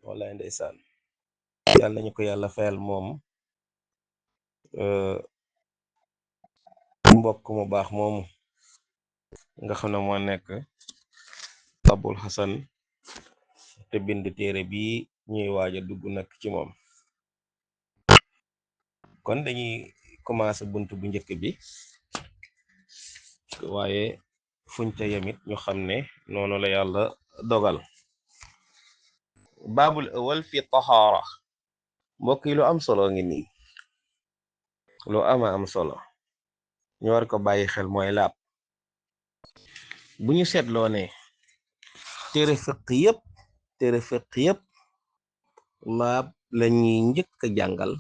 wallaay ndeysaan yàlla nañu ko yàlla fayal moom mbokk mu baax moomu nga xam ne moo nekk Abul Hasan te bind téere bi ñuy waaja dugg nag ci moom kon dañuy commencé bunt bu njëkk bi waaye fuñ ca yemit ñu xam ne noonu la yàlla dogal baabul awal fi tahaara mbokk yi lu am solo ngi nii lu ama am solo ñu war ko bàyyi xel mooy laab bu ñu seetloo ne téere fiq yépp laab lañuy njëkk a jàngal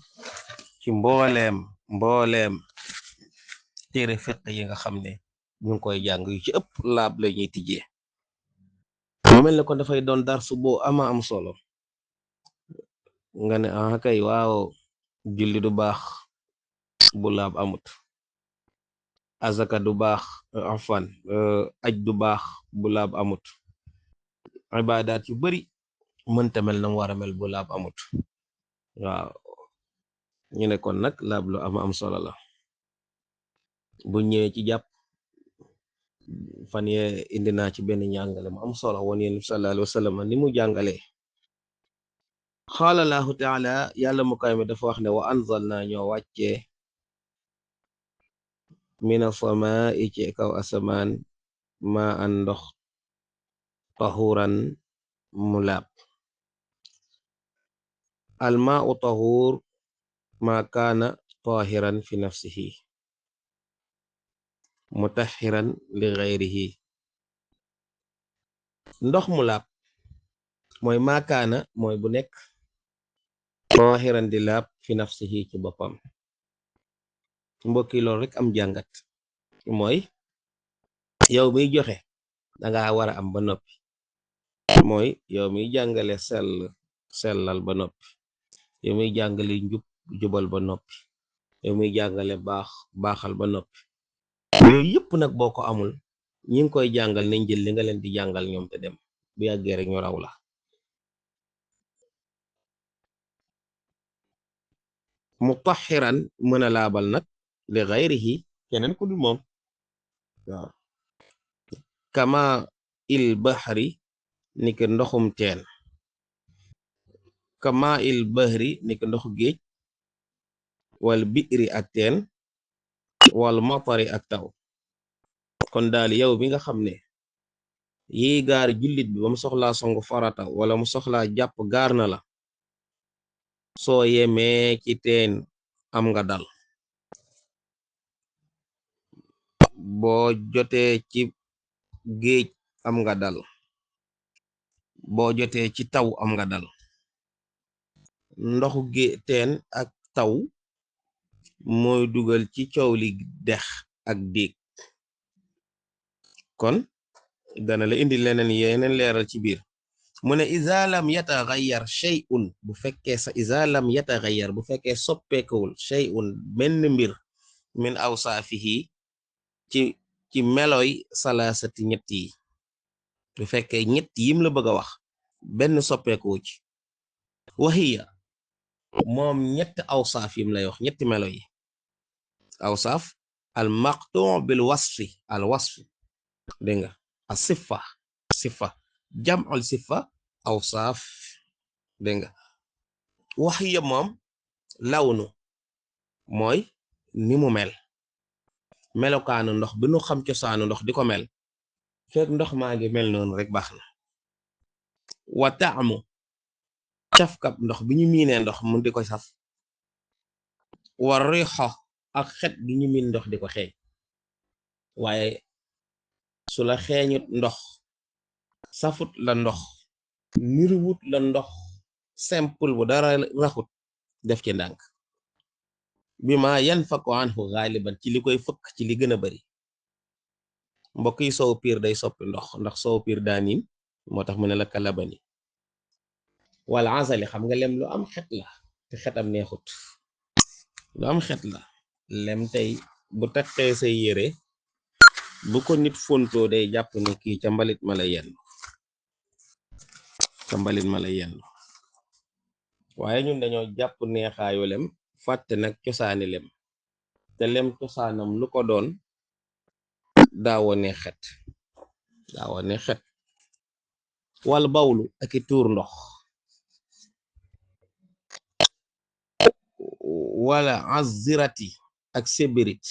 ci mbooleem téere fiq yi nga xam ne ñu ngi koy jàng yu ci ëpp laab lañuy tijjee mu mel ne kon dafay doon darsu boo ama am solo nga ne ah kay waaw julli du baax bu laab amut azaka du baax afan aj du baax bu laab amut ibaadaat yu bari mënta mel na mu war a mel bu laab amut waaw ñu ne kon nag laab lu ama am solo la bu ñëwee ci jàpp fan yee indi naa ci benn njàngale mu am solo woon yéen sallallahu alayhi wa sallam ni mu jàngalee xaala laahu taala yàlla mu kaay mi dafa wax ne wa anzalna ñoo wàccee mina samaa'i ci kaw asamaan ma an ndox tahuran mu laab almaa'u tahur ma kaana tahiran fi nafsihi mutahiran li ghayrihi ndox mu laab mooy maakaana mooy bu nekk tahiran di laab fi nafsihi ci boppam mbokki loolu rek am jàngat mooy yow miy joxe danga war a am ba noppi mooy yow miy jàngale sellal ba noppi yow miy jàngale jubal ba noppi yow miy jàngale baaxal ba noppi yooyu yëpp nag boo ko amul ñi ngi koy jàngal nañ jël li nga leen di jàngal ñoom te dem bu yàggee rek ñu raw la mutahiran mën a laabal nag li ghayrihi keneen ku dul moom waaw kama il bahri niki ndoxum teen kama il bahri niki ndoxu géej wal bi'ri ak teen wal matari ak taw kon daal yow bi nga xam ne yi gaar jullit bi ba mu soxlaa songu farata wala mu soxlaa jàpp gaar na la soo yemee ci teen am nga dal boo jotee ci géej am nga dal boo jotee ci taw am nga dal ndoxu teen ak taw mooy dugal ci coow li dex ak déeg kon dana la indi leneen yeneen leeral ci biir mu ne iza lam yataghayyar shay'un bu fekkee sa iza lam yataghayyar bu fekkee soppeekuwul shay'un benn mbir min awsaafihi ci meloy salaasati ñett yi bu fekkee ñett yim la bëgg a wax benn soppeekuwu ci wahiya moom ñett awsaaf yim lay wax ñetti melo yi awsaaf al maqtu' bil wasfi al wasf dégg nga a sifa jam'ul sifa awsaaf dégg nga wahiya moom lawnu mooy ni mu mel melokaanu ndox bi nu xam cosaanu ndox di ko mel fekk ndox maa ngi mel noonu rek baax na wa ta'mu cafkab ndox bi ñu miinee ndox mu di ko saf wa riha ak xet gi ñu miin ndox di ko xeeñ waaye su la xeeñut ndox safut la ndox niruwut la ndox simple bu dara raxut def ci ndànk bi ma yanfaku anhu ghaliban ci li koy fëkk ci li gën a bari mbokk yi soow piir day soppi ndox ndax soow piir daaniin moo tax mu ne la kalabani wala azali xam nga lem lu am xet la te xetam neexut lu am xet la lem tey bu taxee say yére bu ko nit fontoo day jàpp ne kii ca mbalit ma la yenn waaye ñun dañoo jàpp neexaayu lem fàtte nag cosaani lem te lem cosaanam lu ko doon daawoo ne xet wal bawlu ak i tuur ndox wala azirati ak sébirit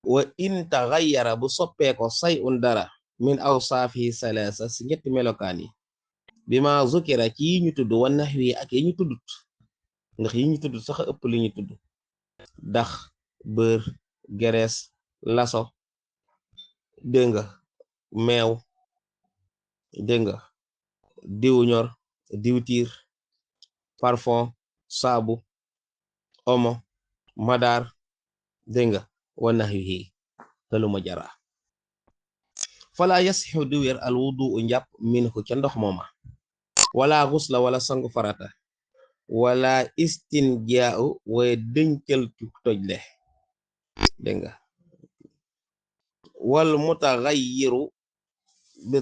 wa in taxayyara bu soppeeko say un dara min awsaafihi salaasa si ñetti melokaan yi bi ma zukira ci yi ñu tudd wa naxwi ak yi ñu tuddut ndax yi ñu tudd sax ëpp li ñu tudd dax bër gerees laso dégg nga meew dégg nga diw ñor diwtiir parfum saabu omo madar dégg nga wa naxwi te lu ma jara fala yasixu du wér al wudu njàpp minhu ca ndox mooma wala xusla wala sangu farata wala istinjaau waaye dëncal tojle dégg nga wal mutaxayyiru bi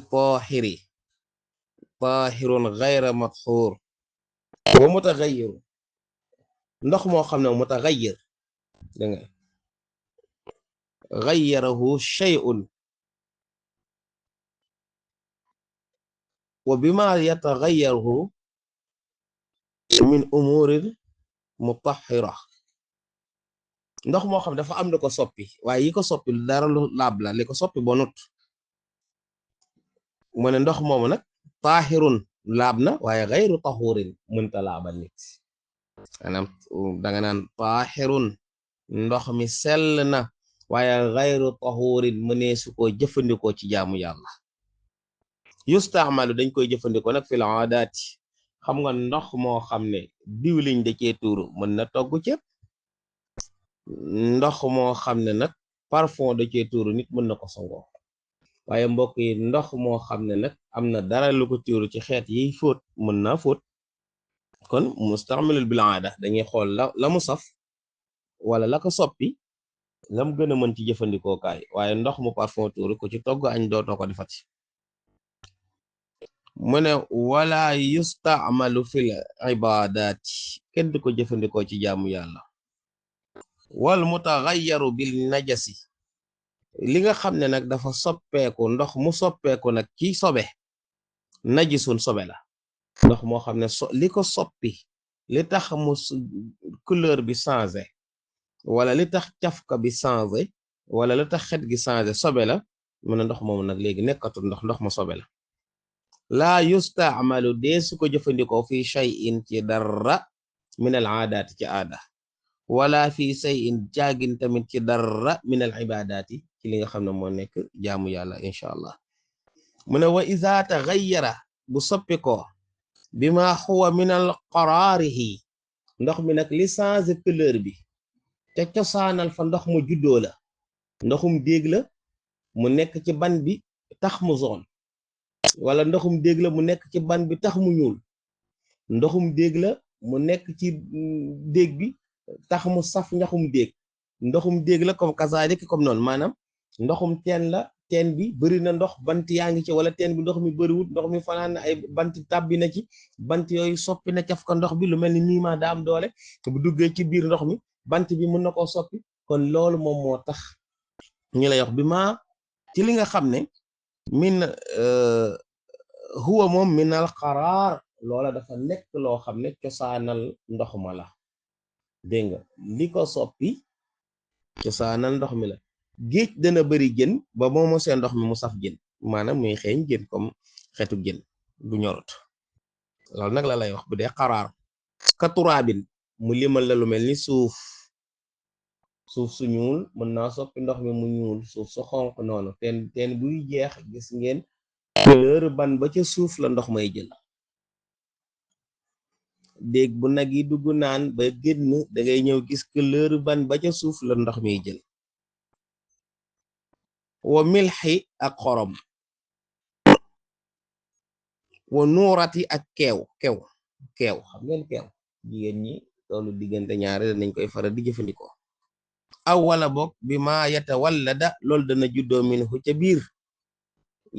taahirun gayra matxuur wa mutaxayyiru ndox moo xam ne mutaxayyir dégg nga gayyarahu shay'un wa bima yataxayyaruhu min umurin mutahhira ndox moo xam dafa am lu ko soppi waaye yi ko soppi dara lu laab la li ko soppi bonut mu ne ndox moomu nag taahirun laab na waaye gayru tahurin mënta laabal nit maanaam danga naan taahirun ndox mi sell na waaye gayru tahurin mëneesu koo jëfandikoo ci jaamu yàlla yustaamalu dañ koy jëfandikoo nag fil aadaati xam nga ndox moo xam ne diwliñ da cee tuuru mën na togg ceeb ndox moo xam ne nag parfum da cee tuuru nit mën na ko sangoo waaye mbokk yi ndox moo xam ne nag am na dara lu ko tuuru ci xeet yi fóot mën naa fóot kon mustamalul bil aada dañuy xool la mu saf wala la ko soppi lam gën a mën ci jëfandikoo kaay waaye ndox mu parfum tuuru ko ci togg añ dootoo ko defati mu ne wala yustamalu fil ibadaati kenn du ko jëfandikoo ci jaamu yàlla wal mutaxayyaru bil najasi li nga xam ne nag dafa soppeeku ndox mu soppeeku nag ci sobe najisun sobe la ndox moo xam ne li ko soppi li tax mu couleur bi changé wala li tax cafka bi changé wala li tax xet gi changé sobe la mu ne ndox moomu nag léegi nekkatul ndox ma sobe la laa yustaamalu dee su ko jëfandikoo fi shay'in ci dara min al aadaati ci aada wala fi shay'in jaagin tamit ci dara min al ibadaati ci li nga xam ne moo nekk jaamu yàlla incha allah mu ne wa iza taghayyara bu soppi ko bima huwa min al qaraarihi ndox mi nag li changé couleur bi ca cosaanal fa ndox mu juddoo la ndoxum déeg la mu nekk ci ban bi tax mu zone wala ndoxum déeg la mu nekk ci ban bi tax mu ñuul ndoxum déeg la mu nekk ci déeg bi tax mu saf ndoxum déeg ndoxum déeg la comme kasaalik comme noonu maanaam ndoxum teen la teen bi bëri na ndox bant yaa ngi ci wala teen bi ndox mi bëriwut ndox mi fanaan na ay bant tàbbi na ci bant yooyu soppi na caf ka ndox bi lu mel ni niima daa am doole bu duggee ci biir ndox mi bant bi mën na koo soppi kon loolu moom moo tax ñu lay wax bi ma ci li nga xam ne min huwa moom minal qaraar loola dafa nekk loo xam ne cosaanal ndox ma la dégg nga li ko soppi cosaanal ndox mi la géej dana bari jën ba moo mosee ndox mi mu saf jën maanaam muy xeeñ jën comme xetu jën bu ñorut loolu nag la lay wax bu dee qaraar ka turaabin mu limal la lu mel ni suuf su ñuul mën naa soppi ndox mi mu ñuul suuf su xonq noonu teen buy jeex gis ngeen couleur ban ba ca suuf la ndox may jël déeg bu nag yi dugg naan ba génn da ngay ñëw gis couleur ban ba ca suuf la ndox may jël wa milxi ak xorom wa nuurati ak keew xam ngeen keew jigéen ñi loolu diggante ñaare danañ koy faral di jëfandikoo aw wala boog bi ma yatawallada loolu dana juddoo minhu ca biir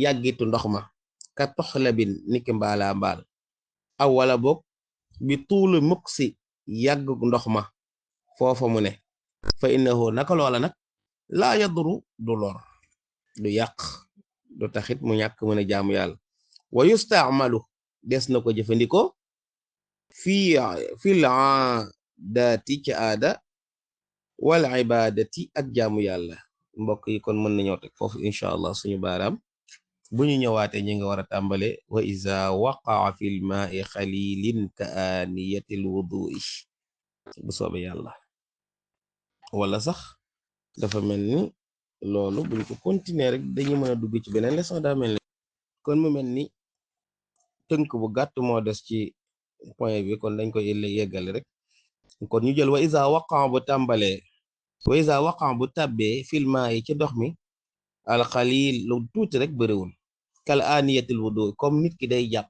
yàggitu ndox ma ka toxlabin niki mbaala mbaal aw wala boog bi tuulu muksi yàgg ndox ma foofa mu ne fa innahu naka loola nag laa yaduru du lor du yàq du taxit mu ñàkk mën a jaamu yàlla wa yustaamalu des na ko jëfandikoo fii fil aadati ci aada wal ibadati ak jaamu yàlla mbokk yi kon mën nañoo teg foofu incha allah suñu baaraam bu ñu ñëwaatee ñi nga war a tàmbale wa iza waqaa fil maai xalilin ka aaniyatil wudui bu soobe yàlla wala sax dafa mel ni loolu buñ ko continuer rek dañu mën a dugg ci beneen leçon daa mel ni kon mu mel ni tënk bu gàtt moo des ci point bi kon dañ koy yeggale rek kon ñu jël wa iza waqaa bu tàmbalee wa iza waqaa bu tàbbee fil maai ci ndox mi alxalil lu tuuti rek bëriwul kal aaniyatil wudu comme nit ki day jàpp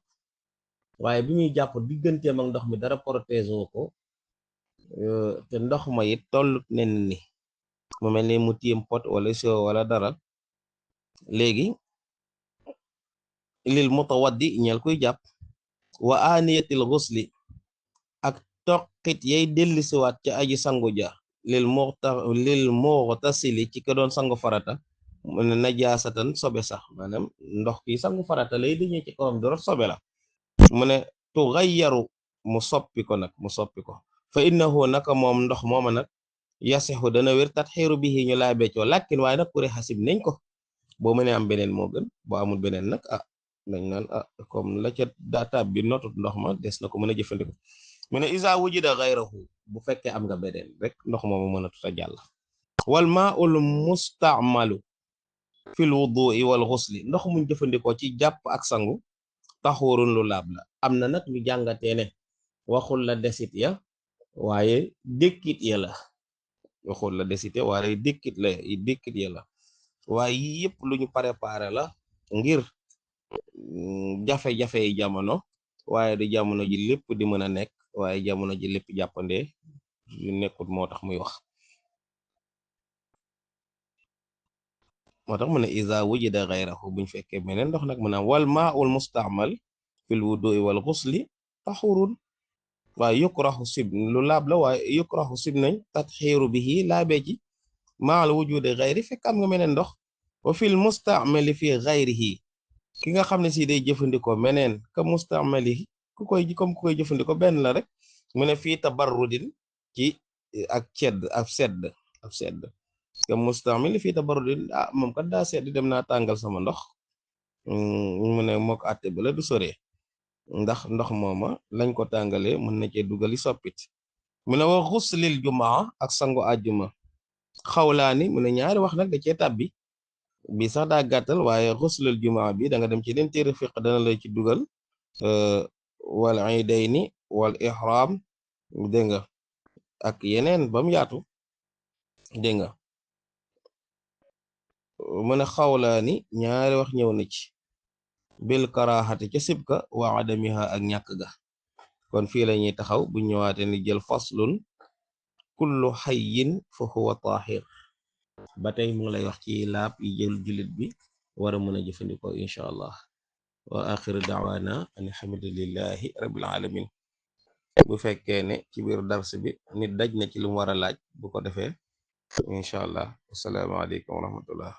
waaye bi muy jàpp digganteem ak ndox mi dara protéger ko te ndox ma it tollut nen ni mu mel ni mu tiim pot wala sio wala dara léegi lil mutawaddi ñel kuy jàpp wa aaniyatil ghusli ak toqit yay dellusiwaat ca aji sangu ja lil mughtasili ci ka doon sangu farata mu ne najaasatan sobe sax maanaam ndox ki sangu farata lay diñee ci kawam dara sobe la mu ne tughayyaru mu soppi ko nag mu soppi ko fa innahu naka moom ndox mooma nag yasixu dana wér tatxiiru bihi ñu laa beccoo làkkin waaye nag kure xasib nañ ko boo mënee am beneen moo gën boo amul beneen nag dañ naan comme la ca daataab bi notut ndox ma des na ko mën a jëfandiko mu ne isa wujida gayrahu bu fekkee am nga beneen rek ndox moomu mën a tuta jàll wal maa'ul musta'malu fil wudu'i wal ghusli ndox muñ jëfandikoo ci jàpp ak sangu taxurun lu laab la am na nag ñu jàngatee ne waxul la desit ya waaye dékkit ya la waxul la desit ya waaye dékkit ya la waaye yi yëpp lu ñu préparé la ngir jafe-jafe yi jamono waaye du jamono ji lépp di mën a nekk waaye jamono ji lépp jàppande yu nekkut moo tax muy wax moo tax mu ne iza wujida ghayrahu buñ fekkee beneen ndox nag mu ne wal maa'ul musta'mal fil wudu'i wal ghusli tahurun waaye yukrahu sib lu laab la waaye yukrahu sib nañ tatxiiru bihi laabee ci maal wujudi ghayri fekk am nga meneen ndox wa fil musta'mali fi ghayrihi ki nga xam ne si day jëfandikoo meneen ka musta'mali ku koy jëfandikoo benn la rek mu ne fii tabarrudin ci ak sedd ka musta'mali fii tabarrudin moom kat daa sedd dem naa tàngal sama ndox mu ne moo ko àtte bala du sore ndax ndox mooma lañ ko tàngalee mën na cee dugali soppit mu ne wa xuslil jumaa ak sangu àjjuma xawlaani mu ne ñaari wax nag da cee tàbbi bi sax daa gàttal waaye xuslil jumaa bi da nga dem ci leen téere fiq dana lay ci dugal wal iidayni wal ihram dégg nga ak yeneen bam yaatu dégg nga mu ne xawlaani ñaari wax ñëw na ci bil karaxati ca sibka wa adamiha ak ñàkk ga kon fii la ñuy taxaw bu ñëwaate ni jël faslun kullu xayyin fa huwa taahir ba tey mu ngi lay wax ci laab yi jël jullit bi war a mën a jëfandikoo incha allah wa axiru daawaana an alhamdulillahi rabbil alamin bu fekkee ne ci biir dars bi nit daj na ci lu mu war a laaj bu ko defee incha allah assalaamu aleykum wa rahmatullah